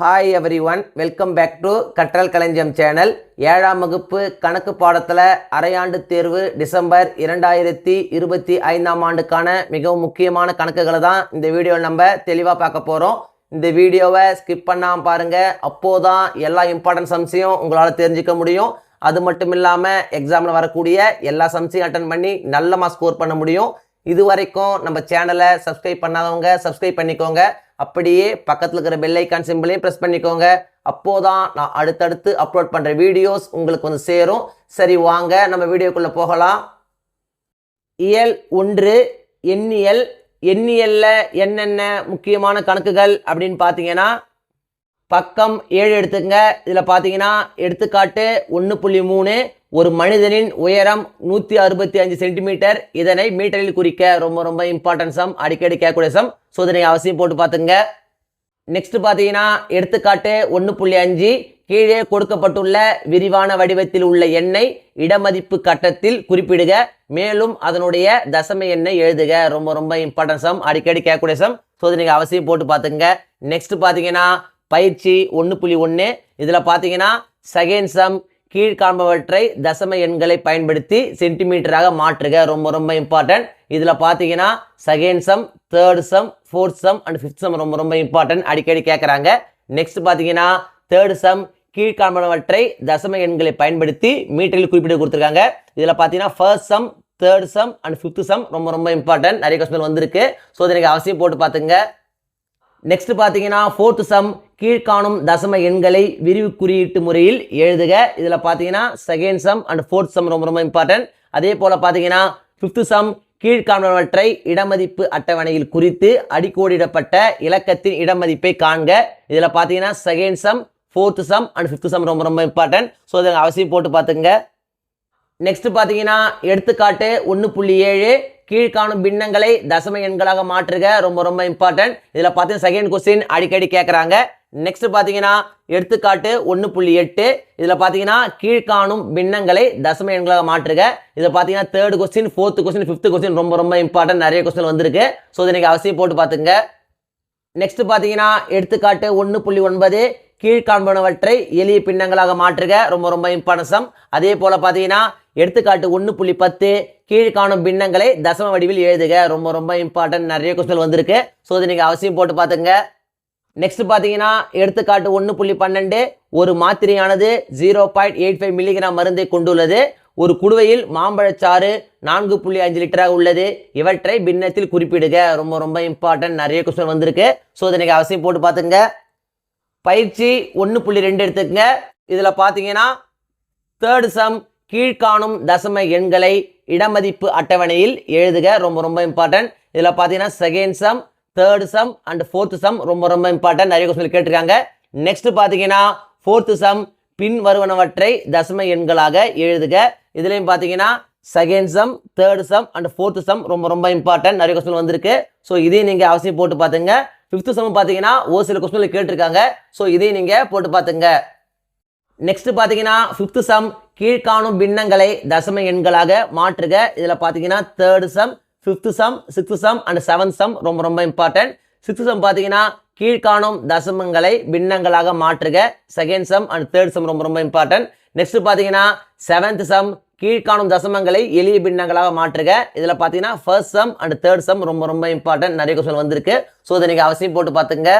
Hi everyone, welcome back to Katral Kalanjiyam channel. 7ஆம் வகுப்பு கணக்கு பாடத்தில் அரையாண்டு தேர்வு டிசம்பர் 2025ஆம் ஆண்டுக்கான மிகவும் முக்கியமான கணக்குகளை தான் இந்த வீடியோவில் நம்ம தெளிவாக பார்க்க போகிறோம். இந்த வீடியோவை ஸ்கிப் பண்ணாமல் பாருங்கள். அப்போதான் எல்லா இம்பார்ட்டன்ட் சம்ஸையும் உங்களால் தெரிஞ்சிக்க முடியும். அது மட்டும் இல்லாமல் எக்ஸாமில் வரக்கூடிய எல்லா சம்ஸையும் அட்டன் பண்ணி நல்லமாக ஸ்கோர் பண்ண முடியும். இது வரைக்கும் நம்ம சேனலை சப்ஸ்கிரைப் பண்ணாதவங்க சப்ஸ்கிரைப் பண்ணிக்கோங்க. அப்படியே பக்கத்தில் இருக்கிற பெல் ஐக்கான் சிம்பிளையும் ப்ரெஸ் பண்ணிக்கோங்க. அப்போதான் நான் அடுத்தடுத்து அப்லோட் பண்ணுற வீடியோஸ் உங்களுக்கு வந்து சேரும். சரி, வாங்க நம்ம வீடியோக்குள்ளே போகலாம். இயல் 1 எண்ணியல். எண்ணியலில் என்னென்ன முக்கியமான கணக்குகள் அப்படின்னு பார்த்தீங்கன்னா, பக்கம் 7 எடுத்துங்க. இதில் பார்த்தீங்கன்னா எடுத்துக்காட்டு 1.3 ஒரு மனிதனின் உயரம் 165 சென்டிமீட்டர். இதனை மீட்டரில் குறிக்க. ரொம்ப இம்பார்ட்டன்ட் சம், அடிக்கடி கேட்கக்கூடிய சம். ஸோ இதனை அவசியம் போட்டு பார்த்துங்க. நெக்ஸ்ட் பார்த்தீங்கன்னா எடுத்துக்காட்டு 1.5 கீழே கொடுக்கப்பட்டுள்ள விரிவான வடிவத்தில் உள்ள எண்ணை இடமதிப்பு கட்டத்தில் குறிப்பிடுக, மேலும் அதனுடைய தசம எண்ணை எழுதுக. ரொம்ப இம்பார்ட்டன்ட் சம், அடிக்கடி கேட்கக்கூடிய சம். ஸோ இதை நீங்கள் அவசியம் போட்டு பார்த்துங்க. நெக்ஸ்ட் பார்த்தீங்கன்னா பயிற்சி 1.1 இதில் பார்த்தீங்கன்னா செகண்ட் சம் கீழ்காண்பவற்றை தசம எண்களை பயன்படுத்தி சென்டிமீட்டராக மாற்றுக. ரொம்ப இம்பார்ட்டன்ட். இதில் பார்த்தீங்கன்னா second some, third sum, fourth some and fifth some ரொம்ப இம்பார்ட்டன்ட், அடிக்கடி கேட்குறாங்க. நெக்ஸ்ட் பார்த்தீங்கன்னா தேர்ட் சம் கீழ்காண்பவற்றை தசம எண்களை பயன்படுத்தி மீட்டரில் குறிப்பிட்டு கொடுத்துருக்காங்க. இதில் பார்த்தீங்கன்னா first some, third sum and fifth some ரொம்ப இம்பார்ட்டன்ட், நிறைய கொஸ்டின் வந்திருக்கு. ஸோ இதை நீங்கள் அவசியம் போட்டு பார்த்துங்க. நெக்ஸ்ட் பார்த்தீங்கன்னா ஃபோர்த் சம் கீழ்காணும் தசம எண்களை விரிவு குறியீட்டு முறையில் எழுதுக. இதில் பார்த்தீங்கன்னா second sum and fourth some ரொம்ப இம்பார்ட்டன்ட். அதே போல் பார்த்தீங்கன்னா ஃபிஃப்த் சம் கீழ்காண்பவற்றை இடமதிப்பு அட்டவணையில் குறித்து அடிக்கோடிடப்பட்ட இலக்கத்தின் இடமதிப்பை காண்க. இதில் பார்த்தீங்கன்னா second some, fourth some and fifth some ரொம்ப இம்பார்ட்டன்ட். ஸோ இதை அவசியம் போட்டு பார்த்துங்க. நெக்ஸ்ட் பார்த்தீங்கன்னா எடுத்துக்காட்டு 1.7 கீழ்காணும் பின்னங்களை தசம எண்களாக மாற்றுக. ரொம்ப இம்பார்ட்டன்ட். இதில் பார்த்தீங்கன்னா செகண்ட் கொஸ்டின் அடிக்கடி கேட்குறாங்க. நெக்ஸ்ட் பார்த்தீங்கன்னா எடுத்துக்காட்டு 1.8 இதில் பார்த்தீங்கன்னா கீழ்காணும் பின்னங்களை தசம எண்களாக மாற்றுக. இதில் பார்த்தீங்கன்னா third question, fourth question, fifth question ரொம்ப இம்பார்ட்டன்ட், நிறைய கொஸ்டின் வந்திருக்கு. ஸோ இதை நீங்கள் அவசியம் போட்டு பார்த்துங்க. நெக்ஸ்ட் பார்த்தீங்கன்னா எடுத்துக்காட்டு 1.9 கீழ்காண்பனவற்றை எளிய பின்னங்களாக மாற்றுக. ரொம்ப இம்பார்ட்டன்ட் சம். அதே போல் பார்த்தீங்கன்னா எடுத்துக்காட்டு 1.10 கீழ்காணும் பின்னங்களை தசம வடிவில் எழுதுக. ரொம்ப இம்பார்ட்டன்ட், நிறைய கொஸ்டின் வந்திருக்கு. ஸோ இதை நீங்கள் அவசியம் போட்டு பார்த்துங்க. நெக்ஸ்ட் பார்த்தீங்கன்னா எடுத்துக்காட்டு 1.12 ஒரு மாத்திரையானது 0.85 மில்லிகிராம் மருந்தை கொண்டுள்ளது. ஒரு குடுவையில் மாம்பழச்சாறு 4.5 லிட்டராக உள்ளது. இவற்றை பின்னத்தில் குறிப்பிடுக. ரொம்ப இம்பார்ட்டன்ட், நிறைய கொஸ்டின் வந்திருக்கு. ஸோ இதை நீங்கள் அவசியம் போட்டு பார்த்துங்க. பயிற்சி 1.2 எடுத்துக்கங்க. இதில் பார்த்தீங்கன்னா தேர்ட் சம் கீழ்காணும் தசம எண்களை இடமதிப்பு அட்டவணையில் எழுதுக. ரொம்ப இம்பார்ட்டன்ட். இதில் பார்த்தீங்கன்னா second some, third sum and fourth some ரொம்ப இம்பார்ட்டன்ட், நிறைய கொஸ்டின் கேட்டிருக்காங்க. நெக்ஸ்ட் பார்த்தீங்கன்னா ஃபோர்த் சம் பின் வருவனவற்றை தசம எண்களாக எழுதுக. இதுலையும் பார்த்தீங்கன்னா second some, third sum and fourth some ரொம்ப இம்பார்ட்டன்ட், நிறைய கொஸ்டின் வந்திருக்கு. ஸோ இதையும் நீங்கள் அவசியம் போட்டு பார்த்துங்க. ஃபிஃப்த் சம் பார்த்தீங்கன்னா ஒரு சில கொஸ்டின்ல கேட்டிருக்காங்க. ஸோ இதையும் நீங்கள் போட்டு பார்த்துங்க. நெக்ஸ்ட் பார்த்தீங்கன்னா ஃபிஃப்த் சம் கீழ்காணும் பின்னங்களை தசம எண்களாக மாற்றுக. இதில் பார்த்தீங்கன்னா third some, fifth sum, sixth some and seventh some ரொம்ப இம்பார்ட்டன்ட். சிக்ஸ்த் சம் பார்த்தீங்கன்னா கீழ்காணும் தசமங்களை பின்னங்களாக மாற்றுக. Second sum and third sum ரொம்ப இம்பார்ட்டன்ட். நெக்ஸ்ட் பார்த்தீங்கன்னா செவன்த் சம் கீழ்காணும் தசமங்களை எளிய பின்னங்களாக மாற்றுக. இதில் பார்த்தீங்கன்னா first some and third sum ரொம்ப இம்பார்ட்டன்ட், நிறைய கொஸ்டின் வந்திருக்கு. ஸோ இதை நீங்கள் அவசியம் போட்டு பார்த்துங்க.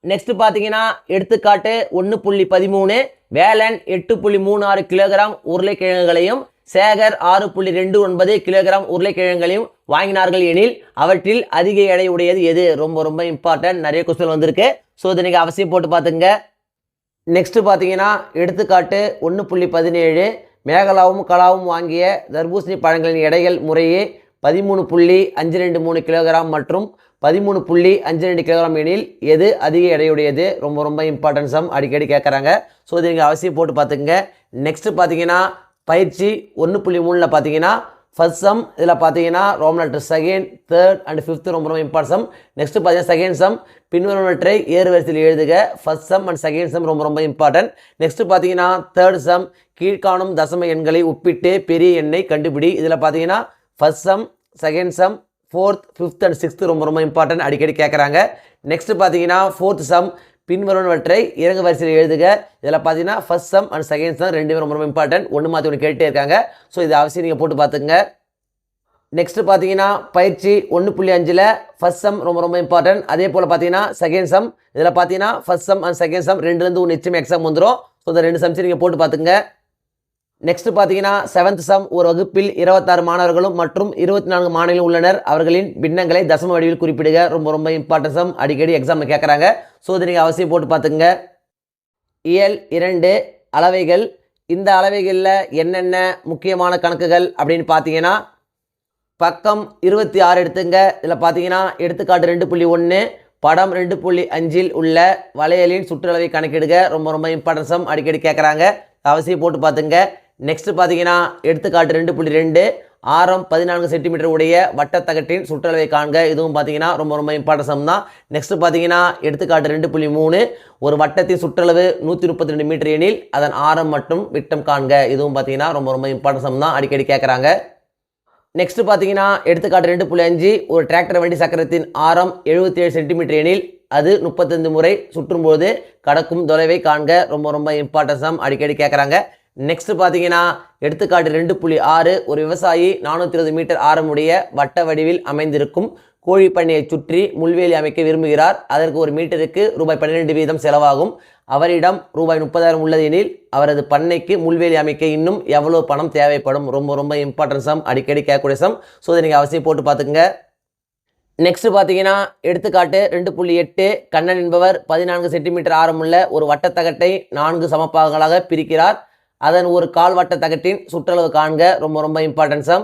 நெக்ஸ்ட் பார்த்தீங்கன்னா எடுத்துக்காட்டு 1.13 வேலன் 8.36 கிலோகிராம் உருளைக்கிழங்குகளையும் சேகர் 6.29 கிலோகிராம் உருளைக்கிழங்குகளையும் வாங்கினார்கள் எனில் அவற்றில் அதிக எடை உடையது எது? ரொம்ப இம்பார்ட்டன்ட், நிறைய கொஸ்டின் வந்திருக்கு. ஸோ இதை நீங்கள் அவசியம் போட்டு பார்த்துங்க. நெக்ஸ்ட் பார்த்தீங்கன்னா எடுத்துக்காட்டு 1.17 மேகலாவும் கலாவும் வாங்கிய தர்பூசணி பழங்களின் எடைகள் முறையே 13.523 கிலோகிராம் மற்றும் 13.52 கிலோகிராம் எனில் எது அதிக எடையுடையது? ரொம்ப இம்பார்ட்டன்ட் சம், அடிக்கடி கேட்குறாங்க. ஸோ இது நீங்கள் அவசியம் போட்டு பார்த்துங்க. நெக்ஸ்ட் பார்த்தீங்கன்னா பயிற்சி 1.3 பார்த்தீங்கன்னா ஃபர்ஸ்ட் சம். இதில் பார்த்தீங்கன்னா Roman letter second, third and fifth ரொம்ப இம்பார்ட்டன்ட் சம். நெக்ஸ்ட் பார்த்தீங்கன்னா செகண்ட் சம் பின்வருவனவற்றை ஏறு வரிசையில் எழுதுக. First sum and second sum ரொம்ப இம்பார்ட்டன்ட். நெக்ஸ்ட் பார்த்தீங்கன்னா தேர்ட் சம் கீழ்காணும் தசம எண்களை ஒப்பிட்டு பெரிய எண்ணை கண்டுபிடி. இதில் பார்த்தீங்கன்னா first sum, second some, fourth, fifth and sixth ரொம்ப இம்பார்ட்டன்ட், அடிக்கடி கேட்குறாங்க. நெக்ஸ்ட் பார்த்தீங்கன்னா ஃபோர்த் சம் பின்வருவனவற்றை இறங்கு வரிசையில் எழுதுக. இதில் பார்த்தீங்கன்னா first some and second sum ரெண்டுமே ரொம்ப ரொம்ப இம்பார்ட்டன்ட். ஒன்று மாற்றி ஒன்று கேட்டே இருக்காங்க. ஸோ இது அவசியம் நீங்கள் போட்டு பார்த்துங்க. நெக்ஸ்ட் பார்த்தீங்கன்னா பயிற்சி 1.5ல் ஃபர்ஸ்ட் சம் ரொம்ப ரொம்ப இம்பார்ட்டன்ட். அதே போல் பார்த்தீங்கன்னா செகண்ட் சம். இதில் பார்த்தீங்கன்னா first some and second sum ரெண்டுலேருந்து ஒன்று நிச்சயம் எக்ஸாம் வந்துடும். ஸோ இந்த 2 சம்ஸ் நீங்கள் போட்டு பார்த்துங்க. நெக்ஸ்ட் பார்த்தீங்கன்னா 7th சம். ஒரு வகுப்பில் 26 மாணவர்களும் மற்றும் 24 மாணவிகளும் உள்ளனர். அவர்களின் பின்னங்களை தசம வடிவில் குறிப்பிடுக. ரொம்ப ரொம்ப இம்பார்ட்டன்ட் சம். அடிக்கடி எக்ஸாமில் கேட்குறாங்க. ஸோ இதை நீங்கள் அவசியம் போட்டு பார்த்துங்க. இயல் 2 அளவைகள். இந்த அளவைகளில் என்னென்ன முக்கியமான கணக்குகள் அப்படின்னு பார்த்தீங்கன்னா பக்கம் 26 எடுத்துங்க. இதில் பார்த்தீங்கன்னா எடுத்துக்காட்டு 2.1 படம் 2.5 உள்ள வளையலின் சுற்றளவை கணக்கிடுக. ரொம்ப ரொம்ப இம்பார்ட்டன்ட் சம். அடிக்கடி கேட்குறாங்க. அவசியம் போட்டு பார்த்துங்க. நெக்ஸ்ட் பார்த்தீங்கன்னா எடுத்துக்காட்டு 2.2 ஆரம் 14 சென்டிமீட்டர் உடைய வட்டத்தகட்டின் சுற்றளவை காண்க. இதுவும் பார்த்தீங்கன்னா ரொம்ப ரொம்ப இம்பார்ட்டன்ட் சம் தான். நெக்ஸ்ட் பார்த்தீங்கன்னா எடுத்துக்காட்டு 2.3 ஒரு வட்டத்தின் சுற்றளவு 132 மீட்டர் எனில் அதன் ஆரம் மற்றும் விட்டம் காண்க. இதுவும் பார்த்தீங்கன்னா ரொம்ப ரொம்ப இம்பார்ட்டன்ட் சம் தான். அடிக்கடி கேட்குறாங்க. நெக்ஸ்ட் பார்த்தீங்கன்னா எடுத்துக்காட்டு 2.5 ஒரு டிராக்டர் வண்டி சக்கரத்தின் ஆரம் 77 சென்டிமீட்டர் எனில் அது 35 முறை சுற்றும்போது கடக்கும் தொலைவை காண்க. ரொம்ப ரொம்ப இம்பார்ட்டன்ட் சம். அடிக்கடி கேட்குறாங்க. நெக்ஸ்ட் பார்த்தீங்கன்னா எடுத்துக்காட்டு 2.6 ஒரு விவசாயி 420 மீட்டர் ஆரமுடைய வட்ட வடிவில் அமைந்திருக்கும் கோழி பண்ணையை சுற்றி முள்வேலி அமைக்க விரும்புகிறார். அதற்கு ஒரு மீட்டருக்கு ரூபாய் 12 வீதம் செலவாகும். அவரிடம் ரூபாய் 30,000 உள்ளது எனில் அவரது பண்ணைக்கு முள்வேலி அமைக்க இன்னும் எவ்வளோ பணம் தேவைப்படும். ரொம்ப ரொம்ப இம்பார்ட்டன்ட் சம். அடிக்கடி கேட்கக்கூடிய சம். ஸோ இதை நீங்கள் அவசியம் போட்டு பார்த்துங்க. நெக்ஸ்ட் பார்த்தீங்கன்னா எடுத்துக்காட்டு 2.8 கண்ணன் என்பவர் 14 சென்டிமீட்டர் ஆரமுள்ள ஒரு வட்டத்தகட்டை 4 சமப்பாகங்களாக பிரிக்கிறார். அதன் ஒரு கால் வட்ட தகட்டின் சுற்றளவு காண்க. ரொம்ப ரொம்ப இம்பார்ட்டன்ட் சம்.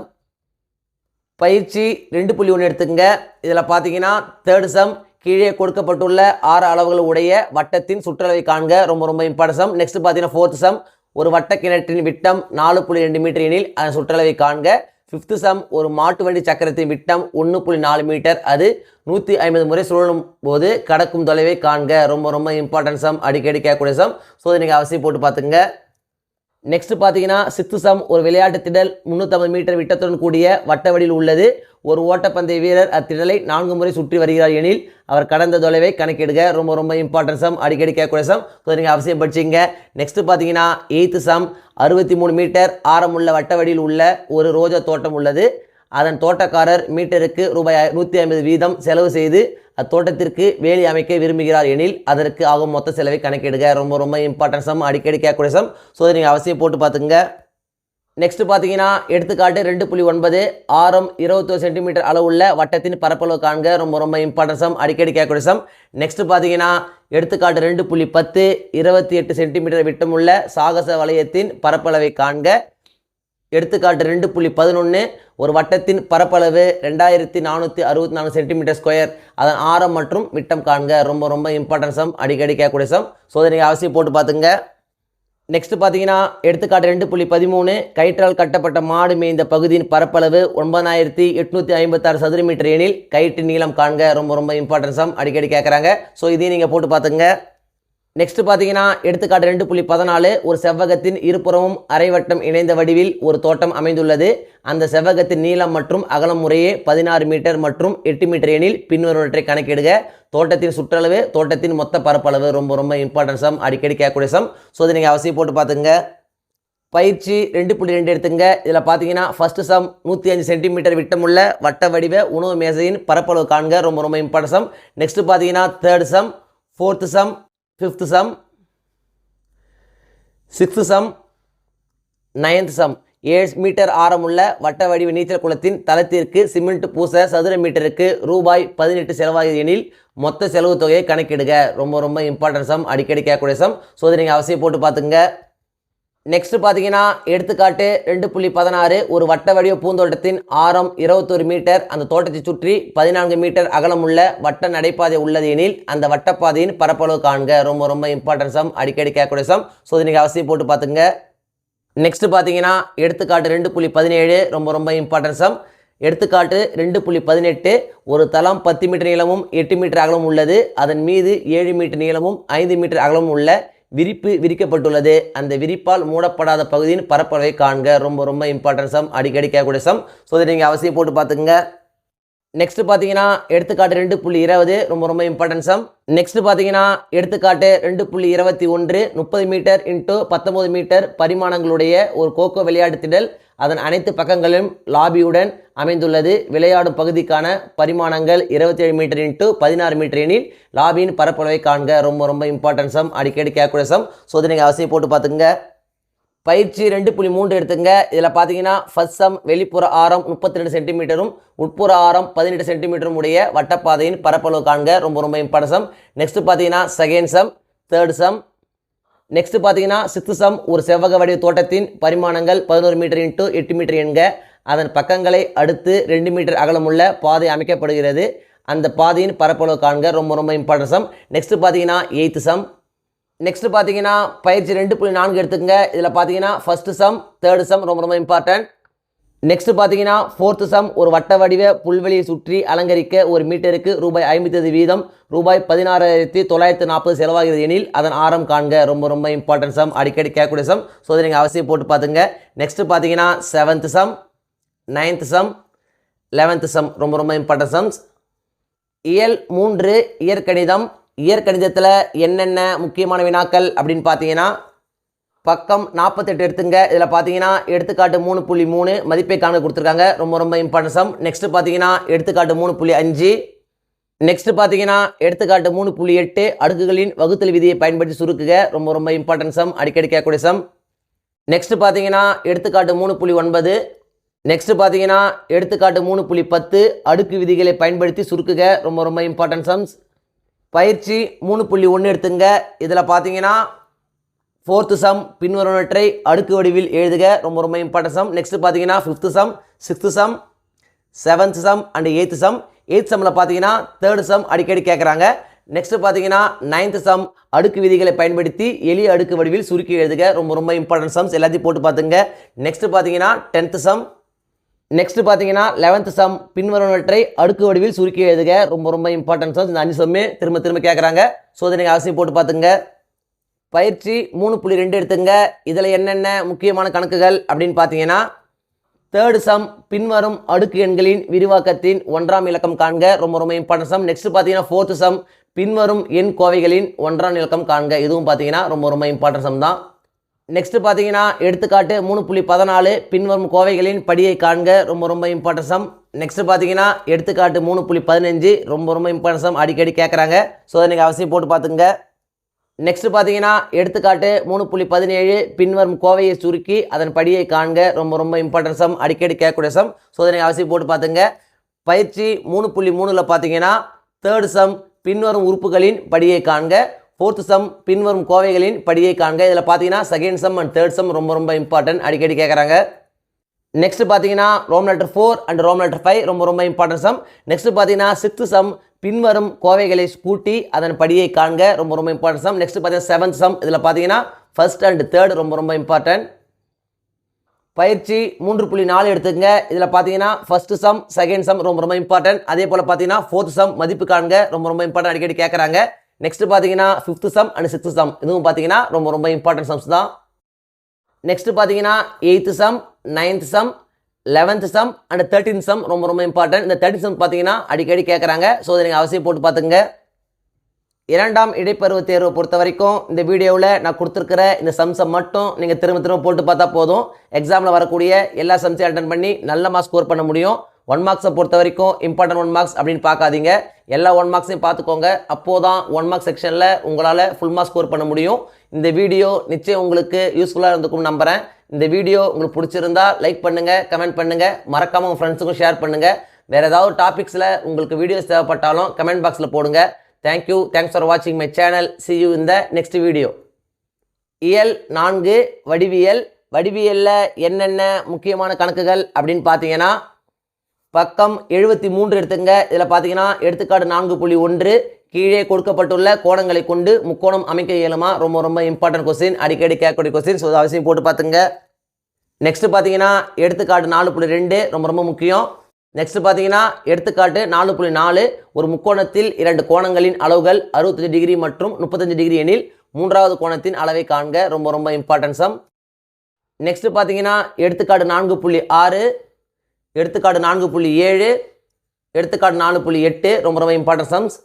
பயிற்சி 2.1 எடுத்துங்க. இதில் பார்த்தீங்கன்னா தேர்ட் சம் கீழே கொடுக்கப்பட்டுள்ள 6 அளவுகள் உடைய வட்டத்தின் சுற்றளவை காண்க. ரொம்ப ரொம்ப இம்பார்ட்டன்ட் சம். நெக்ஸ்ட் பார்த்தீங்கன்னா ஃபோர்த் சம் ஒரு வட்ட கிணற்றின் விட்டம் 4.2 மீட்டர் எனில் அதன் சுற்றளவை காண்க. ஃபிஃப்த் சம் ஒரு மாட்டு வண்டி சக்கரத்தின் விட்டம் 1.4 மீட்டர் அது 150 முறை சுழலும் போது கடக்கும் தொலைவை காண்க. ரொம்ப ரொம்ப இம்பார்ட்டன்ட் சம். அடிக்கடி கேட்கக்கூடிய சம். ஸோ இதை நீங்கள் அவசியம் போட்டு பார்த்துங்க. நெக்ஸ்ட் பார்த்தீங்கன்னா சிக்ஸ்த் சம் ஒரு விளையாட்டு திடல் 350 மீட்டர் விட்டத்துடன் கூடிய வட்ட வடிவில் உள்ளது. ஒரு ஓட்டப்பந்தய வீரர் அத்திடலை 4 முறை சுற்றி வருகிறார் எனில் அவர் கடந்த தொலைவை கணக்கிடுக. ரொம்ப ரொம்ப இம்பார்ட்டன்ட் சம். அடிக்கடி கேட்கக்கூடிய சம். ஸோ நீங்கள் அவசியம் படிச்சிங்க. நெக்ஸ்ட் பார்த்தீங்கன்னா 8th சம் 63 மீட்டர் ஆரமுள்ள வட்ட வடிவில் உள்ள ஒரு ரோஜா தோட்டம் உள்ளது. அதன் தோட்டக்காரர் மீட்டருக்கு ரூபாய் 150 வீதம் செலவு செய்து அத்தோட்டத்திற்கு வேலி அமைக்க விரும்புகிறார் எனில் அதற்கு ஆகும் மொத்த செலவை கணக்கிடுக. ரொம்ப ரொம்ப இம்பார்ட்டன்ட் சம். அடிக்கடி கேட்கக்கூடிய சம். ஸோ நீங்கள் அவசியம் போட்டு பார்த்துங்க. நெக்ஸ்ட் பார்த்தீங்கன்னா எடுத்துக்காட்டு 2.9 ஆரம் 21 சென்டிமீட்டர் அளவுள்ள வட்டத்தின் பரப்பளவு காண்க. ரொம்ப ரொம்ப இம்பார்ட்டன்ட் சம். அடிக்கடி கேட்கக்கூடிய சம். நெக்ஸ்ட் பார்த்தீங்கன்னா எடுத்துக்காட்டு 2.10 28 சென்டிமீட்டர் விட்டமுள்ள சாகச வளையத்தின் பரப்பளவை காண்க. எடுத்துக்காட்டு 2.11 ஒரு வட்டத்தின் பரப்பளவு 2464 சென்டிமீட்டர் ஸ்கொயர் அதன் ஆரம் மற்றும் விட்டம் காண்க. ரொம்ப ரொம்ப இம்பார்ட்டன்ட் சம். அடிக்கடி கேட்கக்கூடிய சம். ஸோ இதை நீங்கள் அவசியம் போட்டு பார்த்துங்க. நெக்ஸ்ட் பார்த்தீங்கன்னா எடுத்துக்காட்டு 2.13 கயிற்றால் கட்டப்பட்ட மாடு மேய்ந்த பகுதியின் பரப்பளவு 9856 சதுர மீட்டர் எனில் கயிற்றின் நீளம் காண்க. ரொம்ப ரொம்ப இம்பார்ட்டன்ட் சம். அடிக்கடி கேட்குறாங்க. ஸோ இதையும் நீங்கள் போட்டு பார்த்துங்க. நெக்ஸ்ட் பார்த்தீங்கன்னா எடுத்துக்காட்டு 2.14 ஒரு செவ்வகத்தின் இருபுறமும் அரைவட்டம் இணைந்த வடிவில் ஒரு தோட்டம் அமைந்துள்ளது. அந்த செவ்வகத்தின் நீளம் மற்றும் அகலம் முறையே 16 மீட்டர் மற்றும் 8 மீட்டர் எனில் பின்வருவற்றை கணக்கிடுக. தோட்டத்தின் சுற்றளவு தோட்டத்தின் மொத்த பரப்பளவு. ரொம்ப ரொம்ப இம்பார்ட்டன்ட் சம். அடிக்கடி கேட்கக்கூடிய சம். ஸோ இதை நீங்கள் அவசியம் போட்டு பார்த்துங்க. பயிற்சி 2.2 எடுத்துங்க. இதில் பார்த்தீங்கன்னா ஃபர்ஸ்ட் சம் 105 சென்டிமீட்டர் விட்டமுள்ள வட்ட வடிவ உணவு மேசையின் பரப்பளவு காண்க. ரொம்ப ரொம்ப இம்பார்ட்டன்ட் சம். நெக்ஸ்ட் பார்த்தீங்கன்னா third sum fourth sum fifth sum sixth sum 9th sum 7 metre ஆரமுள்ள வட்ட வடிவ நீச்சல் குளத்தின் தளத்திற்கு சிமெண்ட் பூச சதுர மீட்டருக்கு ரூபாய் 18 செலவாகியது எனில் மொத்த செலவு தொகையை கணக்கிடுக. ரொம்ப ரொம்ப இம்பார்ட்டன்ட் சம். அடிக்கடி கேட்கக்கூடிய சம். ஸோ இதை நீங்கள் அவசியம் போட்டு பார்த்துங்க. நெக்ஸ்ட் பார்த்தீங்கன்னா எடுத்துக்காட்டு 2.16 ஒரு வட்ட வடிவ பூந்தோட்டத்தின் ஆரம் 21 மீட்டர் அந்த தோட்டத்தை சுற்றி 14 மீட்டர் அகலமுள்ள வட்ட நடைபாதை உள்ளது எனில் அந்த வட்டப்பாதையின் பரப்பளவு காண்க. ரொம்ப ரொம்ப இம்பார்ட்டன்ட் சம். அடிக்கடி கேட்கக்கூடிய சம். ஸோ இதை நீங்கள் அவசியம் போட்டு பார்த்துங்க. நெக்ஸ்ட் பார்த்தீங்கன்னா எடுத்துக்காட்டு 2.17 ரொம்ப ரொம்ப இம்பார்ட்டன்ட் சம். எடுத்துக்காட்டு 2.18 ஒரு தளம் 10 மீட்டர் நீளமும் 8 மீட்டர் அகலமும் உள்ளது. அதன் மீது 7 மீட்டர் நீளமும் 5 மீட்டர் அகலமும் உள்ள விரிப்பு விரிக்கப்பட்டுள்ளது. அந்த விரிப்பால் மூடப்படாத பகுதியின் பரப்பளவை காண்க. ரொம்ப ரொம்ப இம்பார்ட்டன்ட் சம். அடிக்கடி கேட்கக்கூடிய சம். ஸோ இதை நீங்கள் அவசியம் போட்டு பார்த்துங்க. நெக்ஸ்ட் பார்த்தீங்கன்னா எடுத்துக்காட்டு 2.20 ரொம்ப இம்பார்ட்டன்ட் சம். நெக்ஸ்ட் பார்த்தீங்கன்னா எடுத்துக்காட்டு 2.21 30 மீட்டர் இன்ட்டு 19 மீட்டர் பரிமாணங்களுடைய ஒரு கோகோ விளையாட்டு திடல் அதன் அனைத்து பக்கங்களும் லாபியுடன் அமைந்துள்ளது. விளையாடும் பகுதிக்கான பரிமாணங்கள் 27 மீட்டர் இன்ட்டு 16 மீட்டர் எனில் லாபியின் பரப்பளவை காண்க. ரொம்ப இம்பார்ட்டன்ட் சம், அடிக்கடி கேட்கக்கூடிய சம். ஸோ இதை நீங்கள் அவசியம் போட்டு பார்த்துங்க. பயிற்சி 2.3 எடுத்துங்க. இதில் பார்த்தீங்கன்னா ஃபர்ஸ்ட் சம் வெளிப்புற ஆரம் 32 சென்டிமீட்டரும் உட்புற ஆரம் 18 சென்டிமீட்டரும் உடைய வட்டப்பாதையின் பரப்பளவு காண்க. ரொம்ப இம்பார்ட்டன்ட் சம். நெக்ஸ்ட் பார்த்தீங்கன்னா second some, third sum. Next பார்த்தீங்கன்னா சிக்ஸ்த் சம் ஒரு செவ்வக வடிவ தோட்டத்தின் பரிமாணங்கள் 11 மீட்டர் இன்ட்டு 8 மீட்டர் என்க. அதன் பக்கங்களை அடுத்து 2 மீட்டர் அகலமுள்ள பாதை அமைக்கப்படுகிறது. அந்த பாதையின் பரப்பளவு காண்க. ரொம்ப இம்பார்ட்டன்ட் சம். நெக்ஸ்ட் பார்த்தீங்கன்னா எய்த் சம். நெக்ஸ்ட் பார்த்தீங்கன்னா பயிற்சி 2.4 எடுத்துக்கங்க. இதில் பார்த்தீங்கன்னா ஃபர்ஸ்ட் சம், தேர்ட் சம் ரொம்ப இம்பார்ட்டன்ட். நெக்ஸ்ட் பார்த்தீங்கன்னா ஃபோர்த் சம் ஒரு வட்ட வடிவ புல்வெளியை சுற்றி அலங்கரிக்க ஒரு மீட்டருக்கு ரூபாய் 50 வீதம் ரூபாய் 16,940 செலவாகிறது எனில் அதன் ஆரம் காண்க. ரொம்ப இம்பார்ட்டன்ட் சம், அடிக்கடி கேட்கக்கூடிய சம். ஸோ அதை நீங்கள் அவசியம் போட்டு பார்த்துங்க. நெக்ஸ்ட் பார்த்தீங்கன்னா seventh sum, ninth sum, 11th sum ரொம்ப இம்பார்ட்டன்ட் சம்ஸ். இயல் 3 இயற்கணிதம். இயற்கணிதத்தில் என்னென்ன முக்கியமான வினாக்கள் அப்படின்னு பார்த்தீங்கன்னா பக்கம் 48 எடுத்துங்க. இதில் பார்த்தீங்கன்னா எடுத்துக்காட்டு 3.3 மதிப்பை காண கொடுத்துருக்காங்க. ரொம்ப இம்பார்ட்டன்ட் சம். நெக்ஸ்ட் பார்த்தீங்கன்னா எடுத்துக்காட்டு 3.5. நெக்ஸ்ட் பார்த்தீங்கன்னா எடுத்துக்காட்டு 3.8 அடுக்குகளின் வகுத்தல் விதியை பயன்படுத்தி சுருக்குக. ரொம்ப இம்பார்ட்டன்ட் சம், அடிக்கடி கேட்கக்கூடிய சம். நெக்ஸ்ட் பார்த்தீங்கன்னா எடுத்துக்காட்டு 3.9. நெக்ஸ்ட் பார்த்தீங்கன்னா எடுத்துக்காட்டு 3.10 அடுக்கு விதிகளை பயன்படுத்தி சுருக்குக. ரொம்ப இம்பார்ட்டன்ட் சம்ஸ். பயிற்சி 3.1 எடுத்துங்க. இதில் பார்த்தீங்கன்னா ஃபோர்த்து சம் பின்வருவனவற்றை அடுக்கு வடிவில் எழுதுக. ரொம்ப இம்பார்ட்டன்ட் சம். நெக்ஸ்ட் பார்த்தீங்கன்னா fifth sum, sixth sum, seventh sum and eighth sum. எய்த் சம்மில் பார்த்தீங்கன்னா தேர்ட் சம் அடிக்கடி கேட்குறாங்க. நெக்ஸ்ட் பார்த்தீங்கன்னா நைன்த் சம் அடுக்கு விதிகளை பயன்படுத்தி எளிய அடுக்கு வடிவில் சுருக்கி எழுதுக. ரொம்ப இம்பார்ட்டன்ட் சம்ஸ், எல்லாத்தையும் போட்டு பார்த்துங்க. நெக்ஸ்ட் பார்த்தீங்கன்னா 10th சம். நெக்ஸ்ட் பார்த்தீங்கன்னா 11th சம் பின்வருவனவற்றை அடுக்கு வடிவில் சுருக்கி எழுதுக. ரொம்ப இம்பார்ட்டன்ட் சம்ஸ். இந்த 5 சம்மே திரும்ப கேட்குறாங்க. ஸோ இதை நீங்கள் அவசியம் போட்டு பார்த்துங்க. பயிற்சி 3.2 எடுத்துங்க. இதில் என்னென்ன முக்கியமான கணக்குகள் அப்படின்னு பார்த்தீங்கன்னா தேர்ட் சம் பின்வரும் அடுக்கு எண்களின் விரிவாக்கத்தின் 1ஆம் இலக்கம் காண்க. ரொம்ப இம்பார்ட்டன்ட் சம். நெக்ஸ்ட் பார்த்தீங்கன்னா ஃபோர்த் சம் பின்வரும் எண் கோவைகளின் 1ஆம் இலக்கம் காண்க. இதுவும் பார்த்தீங்கன்னா ரொம்ப இம்பார்ட்டன்ட் சம் தான். நெக்ஸ்ட் பார்த்தீங்கன்னா எடுத்துக்காட்டு 3.14 பின்வரும் கோவைகளின் படியை காண்க. ரொம்ப இம்பார்ட்டன்ட் சம். நெக்ஸ்ட் பார்த்தீங்கன்னா எடுத்துக்காட்டு 3.15 ரொம்ப இம்பார்ட்டன்ட் சம், அடிக்கடி கேட்குறாங்க. ஸோ அதை நீங்கள் அவசியம் போட்டு பார்த்துங்க. நெக்ஸ்ட் பார்த்தீங்கன்னா எடுத்துக்காட்டு 3.17 பின்வரும் கோவையை சுருக்கி அதன் படியை காண்க. ரொம்ப இம்பார்ட்டன்ட் சம், அடிக்கடி கேட்கக்கூடிய சம். ஸோ அதை நீங்கள் அவசியம் போட்டு பார்த்துங்க. பயிற்சி 3.3 பார்த்தீங்கன்னா தேர்ட் சம் பின்வரும் உறுப்புகளின் படியை காண்க. ஃபோர்த் சம் பின்வரும் கோவைகளின் படியை காண்க. இதில் பார்த்தீங்கன்னா second sum and third sum ரொம்ப இம்பார்ட்டன்ட், அடிக்கடி கேட்குறாங்க. நெக்ஸ்ட் பார்த்தீங்கன்னா Roman letter 4 and Roman letter 5 ரொம்ப இம்பார்ட்டன்ட் சம். நெக்ஸ்ட் பார்த்தீங்கன்னா சிக்ஸ்த் சம் பின்வரும் கோவைகளை கூட்டி அதன் படியை காண்க. ரொம்ப இம்பார்ட்டன்ட் சம். நெக்ஸ்ட் பார்த்தீங்கன்னா 7th சம். இதில் பார்த்தீங்கன்னா ஃபர்ஸ்ட் அண்ட் தேர்ட் ரொம்ப இம்பார்ட்டன்ட். பயிற்சி 3.4 எடுத்துங்க. இதில் பார்த்தீங்கன்னா ஃபர்ஸ்ட் சம் செகண்ட் சம் ரொம்ப இம்பார்ட்டன்ட். அதே போல் பார்த்தீங்கன்னா ஃபோர்த் சம் மதிப்பு காண்க. ரொம்ப இம்பார்ட்டன்ட், அடிக்கடி கேட்குறாங்க. நெக்ஸ்ட் பார்த்தீங்கன்னா fifth sum and sixth sum இதுவும் பார்த்தீங்கன்னா ரொம்ப இம்பார்ட்டன்ட் சம்ஸ் தான். நெக்ஸ்ட் பார்த்தீங்கன்னா eighth sum, 9th sum, 11th sum and 13th sum ரொம்ப இம்பார்ட்டன்ட். இந்த 13th சம் பார்த்தீங்கன்னா அடிக்கடி கேட்குறாங்க. ஸோ அதை நீங்கள் அவசியம் போட்டு பார்த்துங்க. 2ஆம் இடைப்பருவ தேர்வை பொறுத்த வரைக்கும் இந்த வீடியோவில் நான் கொடுத்துருக்கிற இந்த சம்ஸை மட்டும் நீங்கள் திரும்ப போட்டு பார்த்தா போதும். எக்ஸாமில் வரக்கூடிய எல்லா சம்ஸையும் அட்டன் பண்ணி நல்ல மார்க்ஸ் ஸ்கோர் பண்ண முடியும். 1 மார்க்ஸை பொறுத்த வரைக்கும் இம்பார்ட்டன்ட் 1 மார்க்ஸ் அப்படின்னு பார்க்காதீங்க. எல்லா 1 மார்க்ஸையும் பார்த்துக்கோங்க. அப்போது தான் 1 மார்க் செக்ஷனில் உங்களால் ஃபுல் மார்க் ஸ்கோர் பண்ண முடியும். இந்த வீடியோ நிச்சயம் உங்களுக்கு யூஸ்ஃபுல்லாக இருந்துக்கும் நம்புகிறேன். இந்த வீடியோ உங்களுக்கு பிடிச்சிருந்தா லைக் பண்ணுங்கள், கமெண்ட் பண்ணுங்கள், மறக்காமல் உங்கள் ஃப்ரெண்ட்ஸுக்கும் ஷேர் பண்ணுங்கள். வேறு ஏதாவது டாபிக்ஸில் உங்களுக்கு வீடியோஸ் தேவைப்பட்டாலும் கமெண்ட் பாக்ஸில் போடுங்க. தேங்க்யூ, தேங்க்ஸ் ஃபார் வாட்சிங் my channel. see you in the next video. இயல் 4 வடிவியல். வடிவியலில் என்னென்ன முக்கியமான கணக்குகள் அப்படின்னு பார்த்தீங்கன்னா பக்கம் 73 எடுத்துங்க. இதில் பார்த்தீங்கன்னா எடுத்துக்காட்டு 4.1 கீழே கொடுக்கப்பட்டுள்ள கோணங்களை கொண்டு முக்கோணம் அமைக்க இயலுமா. ரொம்ப இம்பார்ட்டன்ட் கொஸ்டின், அடிக்கடி கேட்கக்கூடிய கொஸ்டின். ஸோ அவசியம் போட்டு பார்த்துங்க. நெக்ஸ்ட் பார்த்தீங்கன்னா எடுத்துக்காட்டு 4.2 ரொம்ப முக்கியம். நெக்ஸ்ட் பார்த்தீங்கன்னா எடுத்துக்காட்டு 4.4 ஒரு முக்கோணத்தில் 2 கோணங்களின் அளவுகள் 65 டிகிரி மற்றும் 35 டிகிரி எனில் 3வது கோணத்தின் அளவை காண்க. ரொம்ப இம்பார்ட்டன்ட் சம். நெக்ஸ்ட் பார்த்தீங்கன்னா எடுத்துக்காட்டு 4.6 எடுத்துக்காட்டு 4.7 எடுத்துக்காட்டு 4.8 ரொம்ப ரொம்ப இம்பார்ட்டன்ட் சம்ஸ்.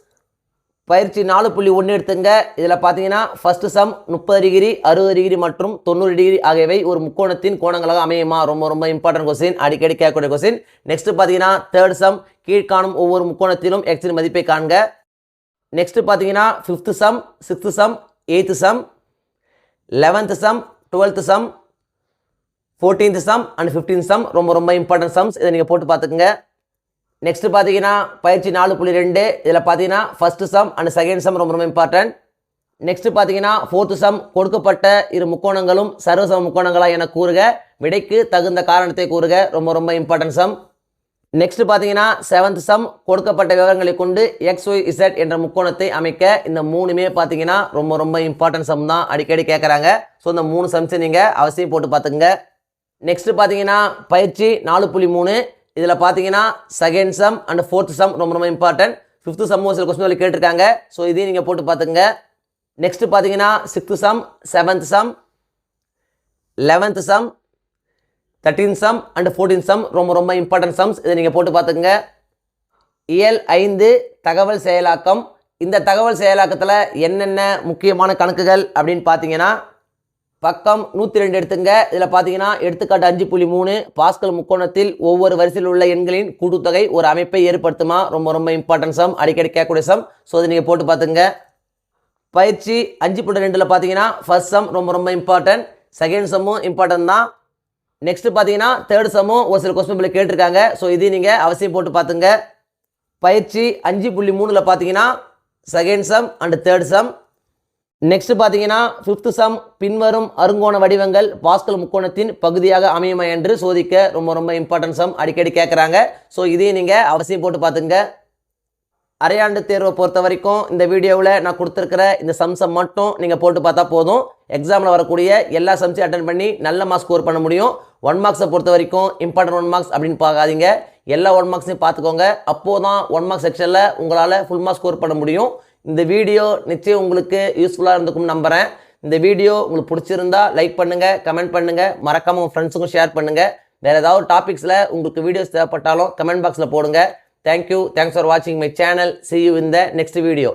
பயிற்சி 4.1 எடுத்துங்க. இதில் பார்த்தீங்கன்னா ஃபர்ஸ்ட் சம் 30 டிகிரி 60 டிகிரி மற்றும் 90 டிகிரி ஆகியவை ஒரு முக்கோணத்தின் கோணங்களாக அமையுமா? ரொம்ப ரொம்ப இம்பார்ட்டன்ட் கொஸ்டின், அடிக்கடி கேட்கக்கூடிய கொஸ்டின். நெக்ஸ்ட் பார்த்தீங்கன்னா தேர்ட் சம், கீழ்காணும் ஒவ்வொரு முக்கோணத்திலும் எக்ஸின் மதிப்பை காண்க. நெக்ஸ்ட் பார்த்தீங்கன்னா 5th sum, 6th sum, 8th sum, 11th sum, 12th sum, 14th sum and 15th sum ரொம்ப ரொம்ப இம்பார்ட்டன்ட் சம்ஸ். இதை நீங்கள் போட்டு பார்த்துக்குங்க. நெக்ஸ்ட் பார்த்தீங்கன்னா பயிற்சி 4.2 இதில் பார்த்தீங்கன்னா first some and second sum ரொம்ப ரொம்ப இம்பார்ட்டன்ட். நெக்ஸ்ட் பார்த்தீங்கன்னா 4th சம், கொடுக்கப்பட்ட இரு முக்கோணங்களும் சர்வசம முக்கோணங்களா என கூறுக, விடைக்கு தகுந்த காரணத்தை கூறுக, ரொம்ப ரொம்ப இம்பார்ட்டன்ட் சம். நெக்ஸ்ட் பார்த்தீங்கன்னா 7th சம், கொடுக்கப்பட்ட விவரங்களை கொண்டு XYZ என்ற முக்கோணத்தை அமைக்க. இந்த மூணுமே பார்த்தீங்கன்னா ரொம்ப ரொம்ப இம்பார்ட்டன்ட் சம் தான், அடிக்கடி கேட்குறாங்க. ஸோ இந்த 3 சம்ஸை நீங்கள் அவசியம் போட்டு பார்த்துங்க. நெக்ஸ்ட் பார்த்தீங்கன்னா பயிற்சி 4.3 இதில் பார்த்தீங்கன்னா second sum and 4th sum ரொம்ப ரொம்ப இம்பார்ட்டன்ட். 5th சம் சில கொஸ்டின் கேட்டிருக்காங்க. ஸோ இதையும் நீங்கள் போட்டு பார்த்துங்க. நெக்ஸ்ட் பார்த்தீங்கன்னா 6th sum, 7th sum, 11th sum, 13th sum and 14th sum ரொம்ப ரொம்ப இம்பார்ட்டன்ட் சம்ஸ். இதை நீங்கள் போட்டு பார்த்துங்க. இயல் 5 தகவல் செயலாக்கம். இந்த தகவல் செயலாக்கத்தில் என்னென்ன முக்கியமான கணக்குகள் அப்படின்னு பார்த்தீங்கன்னா பக்கம் 102 எடுத்துங்க. இதில் பார்த்தீங்கன்னா எடுத்துக்காட்டு 5.3 பாஸ்கல் முக்கோணத்தில் ஒவ்வொரு வரிசையில் உள்ள எண்களின் கூட்டுத்தொகை ஒரு அமைப்பை ஏற்படுத்துமா? ரொம்ப ரொம்ப இம்பார்ட்டன்ட் சம், அடிக்கடி கேட்கக்கூடிய சம். ஸோ அதை நீங்கள் போட்டு பார்த்துங்க. பயிற்சி 5.2 பார்த்தீங்கன்னா ஃபர்ஸ்ட் சம் ரொம்ப ரொம்ப இம்பார்ட்டன்ட், செகண்ட் சம்மும் இம்பார்ட்டன்ட் தான். நெக்ஸ்ட் பார்த்தீங்கன்னா தேர்ட் சம்மும் ஒரு சில கொஸ்டின் கேட்டிருக்காங்க. ஸோ இதையும் நீங்கள் அவசியம் போட்டு பார்த்துங்க. பயிற்சி 5.3 பார்த்தீங்கன்னா second sum and third some. Next பார்த்தீங்கன்னா 5th சம், பின்வரும் அருங்கோண வடிவங்கள் பாஸ்கல் முக்கோணத்தின் பகுதியாக அமையுமா என்று சோதிக்க, ரொம்ப ரொம்ப இம்பார்ட்டன்ட் சம், அடிக்கடி கேட்குறாங்க. ஸோ இதையும் நீங்கள் அவசியம் போட்டு பார்த்துங்க. அரையாண்டு தேர்வை பொறுத்த வரைக்கும் இந்த வீடியோவில் நான் கொடுத்துருக்கிற இந்த சம்ஸை மட்டும் நீங்கள் போட்டு பார்த்தா போதும். எக்ஸாமில் வரக்கூடிய எல்லா சம்ஸையும் அட்டன் பண்ணி நல்ல மார்க்ஸ் ஸ்கோர் பண்ண முடியும். 1 மார்க்ஸை பொறுத்த வரைக்கும் இம்பார்ட்டன்ட் 1 மார்க்ஸ் அப்படின்னு பார்க்காதீங்க, எல்லா 1 மார்க்ஸையும் பார்த்துக்கோங்க. அப்போது தான் 1 மார்க்ஸ் செக்ஷனில் உங்களால் ஃபுல் மார்க்ஸ் ஸ்கோர் பண்ண முடியும். இந்த வீடியோ நிச்சயம் உங்களுக்கு யூஸ்ஃபுல்லாக இருந்துக்கும் நம்புகிறேன். இந்த வீடியோ உங்களுக்கு பிடிச்சிருந்தா லைக் பண்ணுங்கள், கமெண்ட் பண்ணுங்கள், மறக்காமல் உங்கள் ஃப்ரெண்ட்ஸுக்கும் ஷேர் பண்ணுங்கள். வேறு ஏதாவது டாபிக்ஸில் உங்களுக்கு வீடியோஸ் தேவைப்பட்டாலும் கமெண்ட் பாக்ஸில் போடுங்க. தேங்க்யூ, தேங்க்ஸ் ஃபார் வாட்சிங் my channel. See you in the next video.